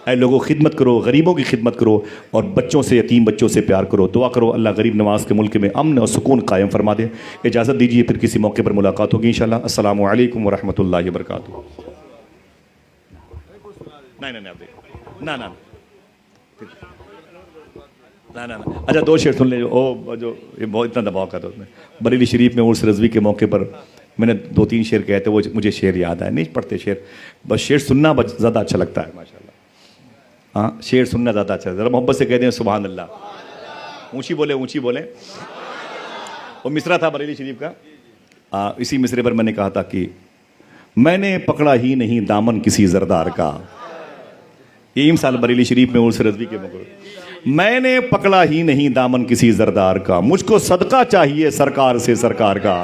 اے لوگوں خدمت کرو، غریبوں کی خدمت کرو، اور بچوں سے، یتیم بچوں سے پیار کرو، دعا کرو اللہ غریب نواز کے ملک میں امن اور سکون قائم فرما دے۔ اجازت دیجیے، پھر کسی موقع پر ملاقات ہوگی انشاءاللہ۔ السلام علیکم ورحمۃ اللہ وبرکاتہ۔ اچھا 2 شعر سن لے، جو یہ بہت اتنا دباؤ کا تھا اس میں۔ بریلی شریف میں عرس رضوی کے موقع پر میں نے 2-3 شعر کہے تھے، وہ مجھے شعر یاد آئے، نہیں پڑھتے شعر، بس شعر سننا زیادہ اچھا لگتا ہے ماشاءاللہ۔ ہاں شعر سننا زیادہ اچھا ہے، ذرا محبت سے کہہ دیں سبحان اللہ، اونچی بولیں۔ وہ مصرع تھا بریلی شریف کا، اسی مصرے پر میں نے کہا تھا کہ میں نے پکڑا ہی نہیں دامن کسی زردار کا، یہ مثال بریلی شریف میں عرس رضوی کے موقع پر، میں نے پکڑا ہی نہیں دامن کسی زردار کا، مجھ کو صدقہ چاہیے سرکار سے سرکار کا۔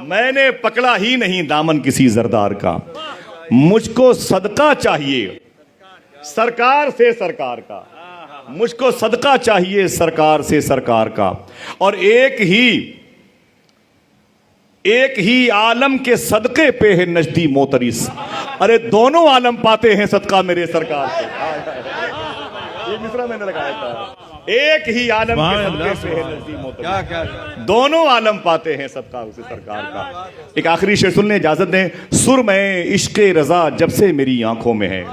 میں نے پکڑا ہی نہیں دامن کسی زردار کا، مجھ کو صدقہ چاہیے سرکار سے سرکار کا، مجھ کو صدقہ چاہیے سرکار سے سرکار کا، اور ایک ہی عالم کے صدقے پہ ہے نجدی موترس، ارے دونوں عالم پاتے ہیں صدقہ میرے سرکار سے۔ یہ مصرع میں نے لگایا تھا، ایک ہی عالم کے صدقے پہ ہے نجدی موترس، دونوں عالم پاتے ہیں صدقہ اسے سرکار کا۔ ایک آخری شعر سن لیں، اجازت دیں۔ سر میں عشق رضا جب سے میری آنکھوں میں ہے،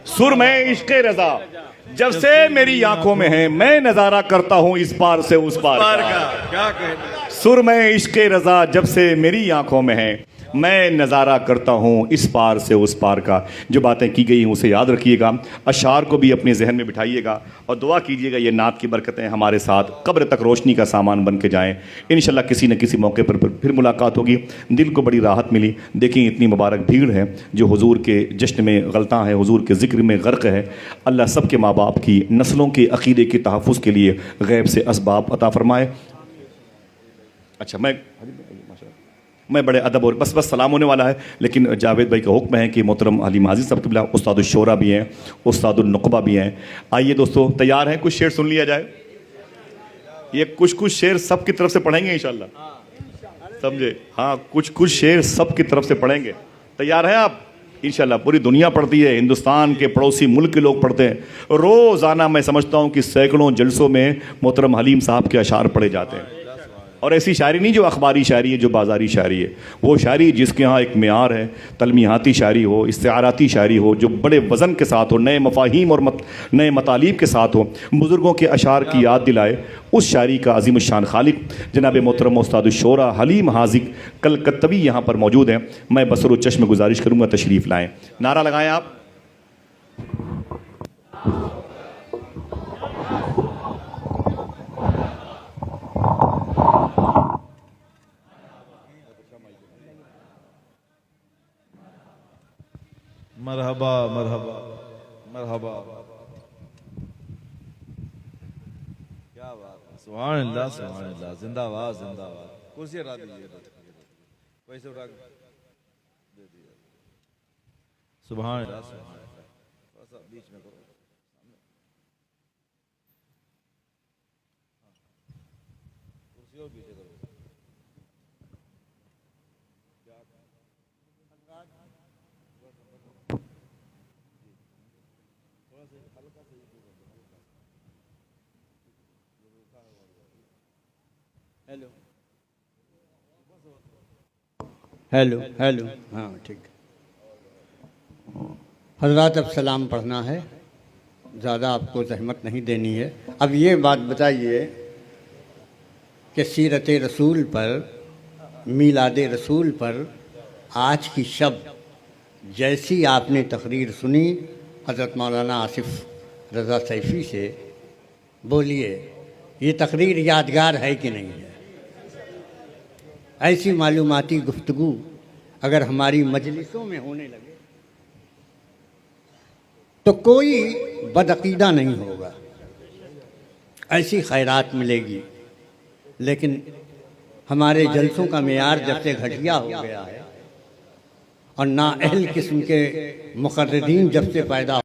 سر میں عشق رضا جب سے میری آنکھوں میں ہے، میں نظارہ کرتا ہوں اس پار سے اس پار کا۔ سر میں عشق رضا جب سے میری آنکھوں میں ہے، میں نظارہ کرتا ہوں اس پار سے اس پار کا۔ جو باتیں کی گئی ہیں اسے یاد رکھیے گا، اشعار کو بھی اپنے ذہن میں بٹھائیے گا، اور دعا کیجیے گا یہ نعت کی برکتیں ہمارے ساتھ قبر تک روشنی کا سامان بن کے جائیں۔ انشاءاللہ کسی نہ کسی موقع پر پھر ملاقات ہوگی، دل کو بڑی راحت ملی۔ دیکھیں اتنی مبارک بھیڑ ہے جو حضور کے جشن میں غلطاں ہے، حضور کے ذکر میں غرق ہے۔ اللہ سب کے ماں باپ کی نسلوں کے عقیدے کے تحفظ کے لیے غیب سے اسباب عطا فرمائے۔ اچھا میں بڑے ادب اور بس سلام ہونے والا ہے، لیکن جاوید بھائی کا حکم ہے کہ محترم حلیم حاضر صاحب قبلہ استاد الشورا بھی ہیں، استاد النقبہ بھی ہیں۔ آئیے دوستو تیار ہیں، کچھ شعر سن لیا جائے؟ یہ کچھ شعر سب کی طرف سے پڑھیں گے انشاءاللہ، سمجھے؟ ہاں کچھ شعر سب کی طرف سے پڑھیں گے، تیار ہیں آپ؟ انشاءاللہ پوری دنیا پڑھتی ہے، ہندوستان کے پڑوسی ملک کے لوگ پڑھتے ہیں، روزانہ میں سمجھتا ہوں کہ سینکڑوں جلسوں میں محترم حلیم صاحب کے اشعار پڑھے جاتے ہیں۔ اور ایسی شاعری نہیں جو اخباری شاعری ہے، جو بازاری شاعری ہے، وہ شاعری جس کے ہاں ایک معیار ہے، تلمیحاتی شاعری ہو، استعاراتی شاعری ہو، جو بڑے وزن کے ساتھ ہو، نئے مفاہیم اور نئے مطالب کے ساتھ ہو، بزرگوں کے اشعار کی یاد دلائے، اس شاعری کا عظیم الشان خالق جناب محترم استاد الشورا حلیم حاذق کلکتوی یہاں پر موجود ہیں. میں بصر و چشم گزارش کروں گا تشریف لائیں. نعرہ لگائیں آپ. مرحبا مرحبا مرحبا. کیا بات، سبحان اللہ سبحان اللہ. زندہ باد زندہ باد. کرسی ہٹا دیجیے، کوئی سے اٹھا کے دے دیجیے. سبحان اللہ سبحان اللہ. تھوڑا سا بیچ میں کرو. کرسی اور پیچھے کرو. Hello hello hello. ہاں ٹھیک. حضرات اب سلام پڑھنا ہے، زیادہ آپ کو زحمت نہیں دینی ہے. اب یہ بات بتائیے کہ سیرت رسول پر، میلاد رسول پر آج کی شب جیسی آپ نے تقریر سنی حضرت مولانا آصف رضا سیفی سے، بولیے یہ تقریر یادگار ہے کہ نہیں ہے؟ ایسی معلوماتی گفتگو اگر ہماری مجلسوں میں ہونے لگے تو کوئی بدعقیدہ نہیں ہوگا، ایسی خیرات ملے گی. لیکن ہمارے جلسوں کا معیار جب سے گھٹیا ہو گیا ہے اور نااہل قسم کے مقررین جب سے پیدا